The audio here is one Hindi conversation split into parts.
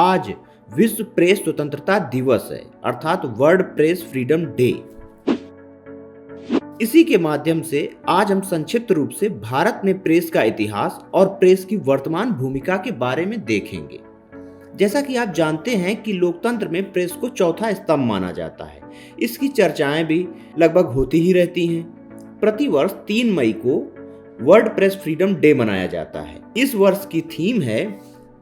आज विश्व प्रेस स्वतंत्रता दिवस है, अर्थात वर्ल्ड प्रेस फ्रीडम डे। इसी के माध्यम से आज हम संक्षिप्त रूप से भारत में प्रेस का इतिहास और प्रेस की वर्तमान भूमिका के बारे में देखेंगे। जैसा कि आप जानते हैं कि लोकतंत्र में प्रेस को चौथा स्तंभ माना जाता है। इसकी चर्चाएं भी लगभग होती ही रहती हैं। प्रतिवर्ष 3 मई को वर्ल्ड प्रेस फ्रीडम डे मनाया जाता है। इस वर्ष की थीम है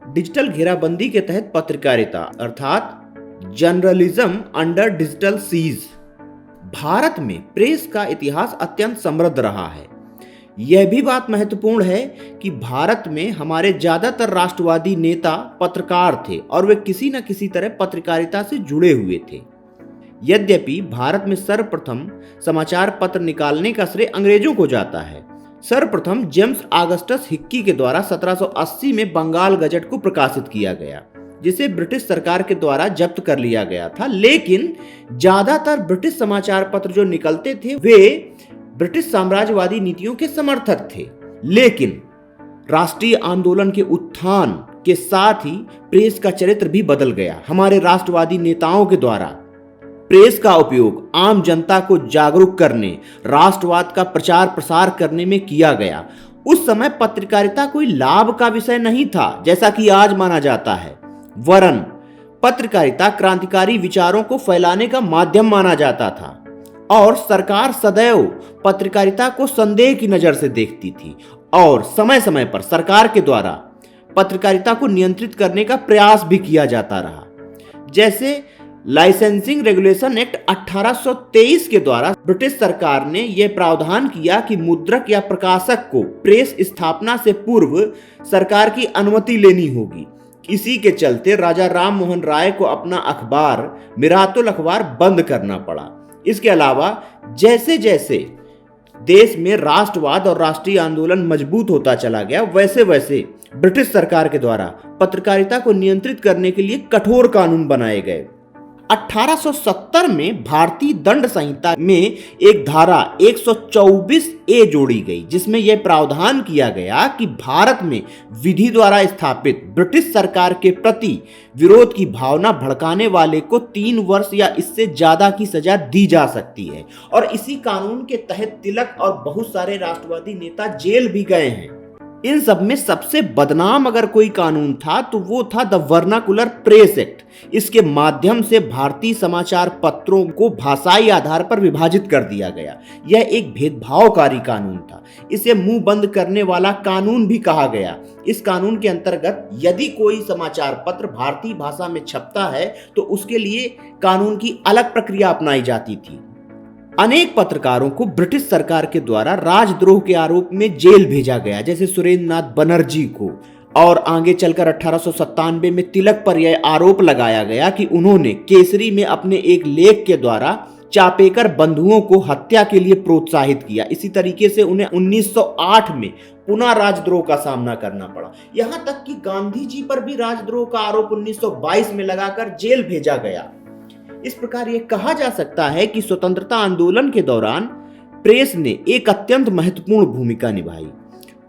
डिजिटल घेराबंदी के तहत पत्रकारिता, अर्थात जर्नलिज्म अंडर डिजिटल सीज। भारत में प्रेस का इतिहास अत्यंत समृद्ध रहा है। यह भी बात महत्वपूर्ण है कि भारत में हमारे ज्यादातर राष्ट्रवादी नेता पत्रकार थे और वे किसी न किसी तरह पत्रकारिता से जुड़े हुए थे। यद्यपि भारत में सर्वप्रथम समाचार पत्र निकालने का श्रेय अंग्रेजों को जाता है। सर्वप्रथम जेम्स ऑगस्टस हिक्की के द्वारा 1780 में बंगाल गजट को प्रकाशित किया गया, जिसे ब्रिटिश सरकार के द्वारा जब्त कर लिया गया था। लेकिन ज्यादातर ब्रिटिश समाचार पत्र जो निकलते थे वे ब्रिटिश साम्राज्यवादी नीतियों के समर्थक थे। लेकिन राष्ट्रीय आंदोलन के उत्थान के साथ ही प्रेस का चरित्र भी बदल गया। हमारे राष्ट्रवादी नेताओं के द्वारा प्रेस का उपयोग आम जनता को जागरूक करने, राष्ट्रवाद का प्रचार प्रसार करने में किया गया। उस समय पत्रकारिता कोई लाभ का विषय नहीं था जैसा कि आज माना जाता है, वरन पत्रकारिता क्रांतिकारी विचारों को फैलाने का माध्यम माना जाता था और सरकार सदैव पत्रकारिता को संदेह की नजर से देखती थी और समय समय पर सरकार के द्वारा पत्रकारिता को नियंत्रित करने का प्रयास भी किया जाता रहा। जैसे लाइसेंसिंग रेगुलेशन एक्ट 1823 के द्वारा ब्रिटिश सरकार ने यह प्रावधान किया कि मुद्रक या प्रकाशक को प्रेस स्थापना से पूर्व सरकार की अनुमति लेनी होगी। इसी के चलते राजा राम मोहन राय को अपना अखबार मिरातुल अखबार बंद करना पड़ा। इसके अलावा जैसे जैसे देश में राष्ट्रवाद और राष्ट्रीय आंदोलन मजबूत होता चला गया, वैसे वैसे ब्रिटिश सरकार के द्वारा पत्रकारिता को नियंत्रित करने के लिए कठोर कानून बनाए गए। 1870 में भारतीय दंड संहिता में एक धारा 124A जोड़ी गई, जिसमें यह प्रावधान किया गया कि भारत में विधि द्वारा स्थापित ब्रिटिश सरकार के प्रति विरोध की भावना भड़काने वाले को 3 वर्ष या इससे ज्यादा की सजा दी जा सकती है। और इसी कानून के तहत तिलक और बहुत सारे राष्ट्रवादी नेता जेल भी गए हैं। इन सब में सबसे बदनाम अगर कोई कानून था तो वो था द वर्नाकुलर प्रेस एक्ट। इसके माध्यम से भारतीय समाचार पत्रों को भाषाई आधार पर विभाजित कर दिया गया। यह एक भेदभावकारी कानून था। इसे मुंह बंद करने वाला कानून भी कहा गया। इस कानून के अंतर्गत यदि कोई समाचार पत्र भारतीय भाषा में छपता है तो उसके लिए कानून की अलग प्रक्रिया अपनाई जाती थी। अनेक पत्रकारों को ब्रिटिश सरकार के द्वारा राजद्रोह के आरोप में जेल भेजा गया, जैसे सुरेंद्र नाथ बनर्जी को। और आगे चलकर 1897 में तिलक पर यह आरोप लगाया गया कि उन्होंने केसरी में अपने एक लेख के द्वारा चापेकर बंधुओं को हत्या के लिए प्रोत्साहित किया। इसी तरीके से उन्हें 1908 में पुनः राजद्रोह का सामना करना पड़ा। यहां तक कि गांधी जी पर भी राजद्रोह का आरोप 1922 में लगाकर जेल भेजा गया। इस प्रकार यह कहा जा सकता है कि स्वतंत्रता आंदोलन के दौरान प्रेस ने एक अत्यंत महत्वपूर्ण भूमिका निभाई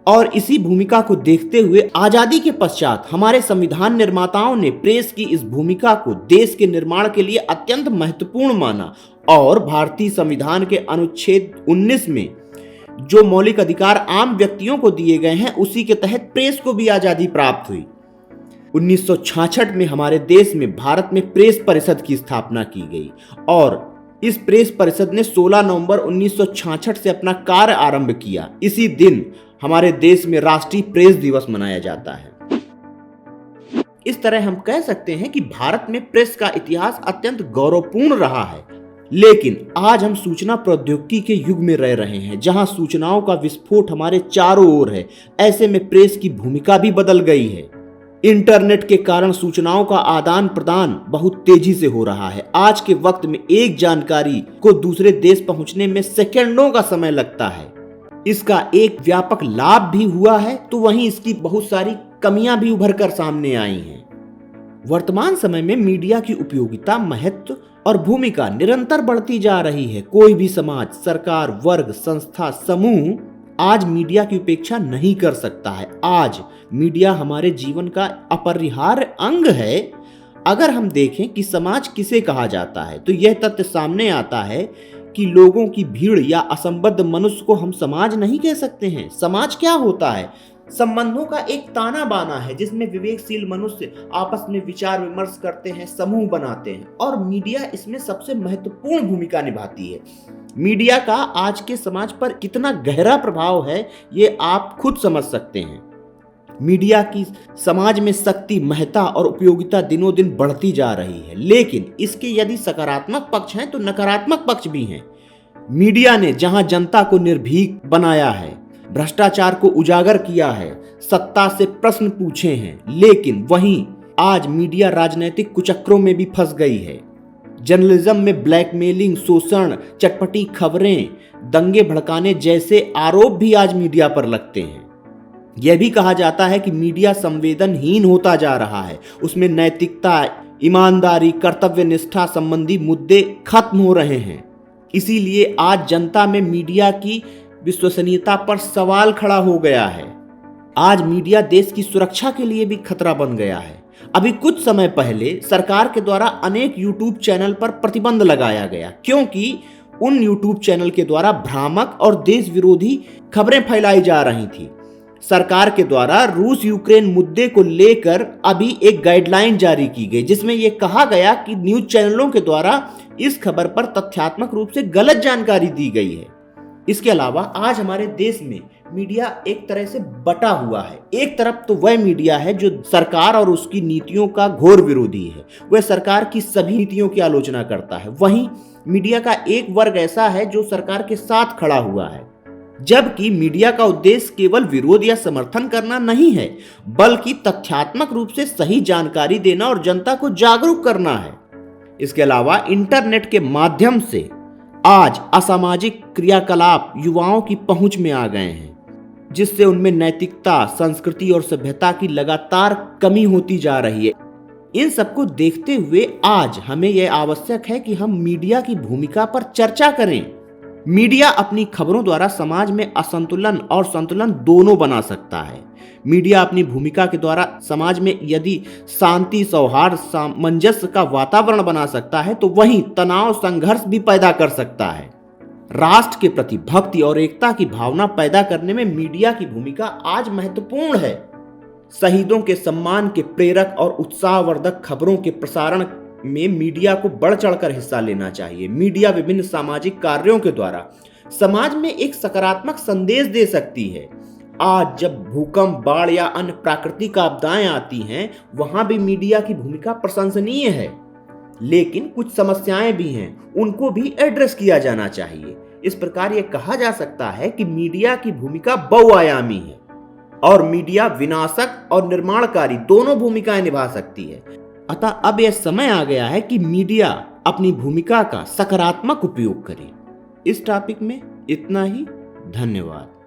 और इसी भूमिका को देखते हुए आजादी के पश्चात हमारे संविधान निर्माताओं ने प्रेस की इस भूमिका को देश के निर्माण के लिए अत्यंत महत्वपूर्ण माना और भारतीय संविधान के अनुच्छेद 19 में जो मौलिक अधिकार आम व्यक्तियों को दिए गए हैं उसी के तहत प्रेस को भी आजादी प्राप्त हुई। 1966 में हमारे देश में भारत में प्रेस परिषद की स्थापना की गई और इस प्रेस परिषद ने 16 नवंबर 1966 से अपना कार्य आरंभ किया। इसी दिन हमारे देश में राष्ट्रीय प्रेस दिवस मनाया जाता है। इस तरह हम कह सकते हैं कि भारत में प्रेस का इतिहास अत्यंत गौरवपूर्ण रहा है। लेकिन आज हम सूचना प्रौद्योगिकी के युग में रह रहे हैं, जहां सूचनाओं का विस्फोट हमारे चारों ओर है। ऐसे में प्रेस की भूमिका भी बदल गई है। इंटरनेट के कारण सूचनाओं का आदान प्रदान बहुत तेजी से हो रहा है। आज के वक्त में एक जानकारी को दूसरे देश पहुंचने में सेकंडों का समय लगता है। इसका एक व्यापक लाभ भी हुआ है तो वहीं इसकी बहुत सारी कमियां भी उभर कर सामने आई हैं। वर्तमान समय में मीडिया की उपयोगिता, महत्व और भूमिका निरंतर बढ़ती जा रही है। कोई भी समाज, सरकार, वर्ग, संस्था, समूह आज मीडिया की उपेक्षा नहीं कर सकता है। आज मीडिया हमारे जीवन का अपरिहार्य अंग है। अगर हम देखें कि समाज किसे कहा जाता है तो यह तथ्य सामने आता है कि लोगों की भीड़ या असंबद्ध मनुष्य को हम समाज नहीं कह सकते हैं। समाज क्या होता है? संबंधों का एक ताना बाना है जिसमें विवेकशील मनुष्य आपस में विचार विमर्श करते हैं, समूह बनाते हैं, और मीडिया इसमें सबसे महत्वपूर्ण भूमिका निभाती है। मीडिया का आज के समाज पर कितना गहरा प्रभाव है ये आप खुद समझ सकते हैं। मीडिया की समाज में शक्ति, महत्ता और उपयोगिता दिनों दिन बढ़ती जा रही है, लेकिन इसके यदि सकारात्मक पक्ष हैं तो नकारात्मक पक्ष भी हैं। मीडिया ने जहां जनता को निर्भीक बनाया है, भ्रष्टाचार को उजागर किया है, सत्ता से प्रश्न पूछे हैं, लेकिन वहीं आज मीडिया राजनीतिक कुचक्रों में भी फंस गई है। जर्नलिज्म में ब्लैकमेलिंग, शोषण, चटपटी खबरें, दंगे भड़काने जैसे आरोप भी आज मीडिया पर लगते हैं। यह भी कहा जाता है कि मीडिया संवेदनहीन होता जा रहा है, उसमें नैतिकता, ईमानदारी, कर्तव्य निष्ठा संबंधी मुद्दे खत्म हो रहे हैं। इसीलिए आज जनता में मीडिया की विश्वसनीयता पर सवाल खड़ा हो गया है। आज मीडिया देश की सुरक्षा के लिए भी खतरा बन गया है। अभी कुछ समय पहले सरकार के द्वारा अनेक यूट्यूब चैनल पर प्रतिबंध लगाया गया, क्योंकि उन यूट्यूब चैनल के द्वारा भ्रामक और देश विरोधी खबरें फैलाई जा रही थी। सरकार के द्वारा रूस यूक्रेन मुद्दे को लेकर अभी एक गाइडलाइन जारी की गई, जिसमें यह कहा गया कि न्यूज चैनलों के द्वारा इस खबर पर तथ्यात्मक रूप से गलत जानकारी दी गई है। इसके अलावा आज हमारे देश में मीडिया एक तरह से बटा हुआ है। एक तरफ तो वह मीडिया है जो सरकार और उसकी नीतियों का घोर विरोधी है, वह सरकार की सभी नीतियों की आलोचना करता है। वहीं मीडिया का एक वर्ग ऐसा है जो सरकार के साथ खड़ा हुआ है, जबकि मीडिया का उद्देश्य केवल विरोध या समर्थन करना नहीं है, बल्कि तथ्यात्मक रूप से सही जानकारी देना और जनता को जागरूक करना है। इसके अलावा इंटरनेट के माध्यम से आज असामाजिक क्रियाकलाप युवाओं की पहुंच में आ गए हैं, जिससे उनमें नैतिकता, संस्कृति और सभ्यता की लगातार कमी होती जा रही है। इन सबको देखते हुए आज हमें यह आवश्यक है कि हम मीडिया की भूमिका पर चर्चा करें। मीडिया अपनी खबरों द्वारा समाज में असंतुलन और संतुलन दोनों बना सकता है। मीडिया अपनी भूमिका के द्वारा समाज में यदि शांति, सौहार्द, सामंजस्य का वातावरण बना सकता है, तो वहीं तनाव, संघर्ष भी पैदा कर सकता है। राष्ट्र के प्रति भक्ति और एकता की भावना पैदा करने में मीडिया की भूमिका आज महत्वपूर्ण है। शहीदों के सम्मान के प्रेरक और उत्साहवर्धक खबरों के प्रसारण में मीडिया को बढ़ चढ़कर हिस्सा लेना चाहिए। मीडिया विभिन्न सामाजिक कार्यों के द्वारा समाज में एक सकारात्मक संदेश दे सकती है। आज जब भूकंप, बाढ़ या अन्य प्राकृतिक आपदाएं आती हैं, वहां भी मीडिया की भूमिका प्रशंसनीय है, लेकिन कुछ समस्याएं भी हैं, उनको भी एड्रेस किया जाना चाहिए। इस प्रकार यह कहा जा सकता है कि मीडिया की भूमिका बहुआयामी है और मीडिया विनाशक और निर्माणकारी दोनों भूमिकाएं निभा सकती है। अतः अब यह समय आ गया है कि मीडिया अपनी भूमिका का सकारात्मक उपयोग करे। इस टॉपिक में इतना ही। धन्यवाद।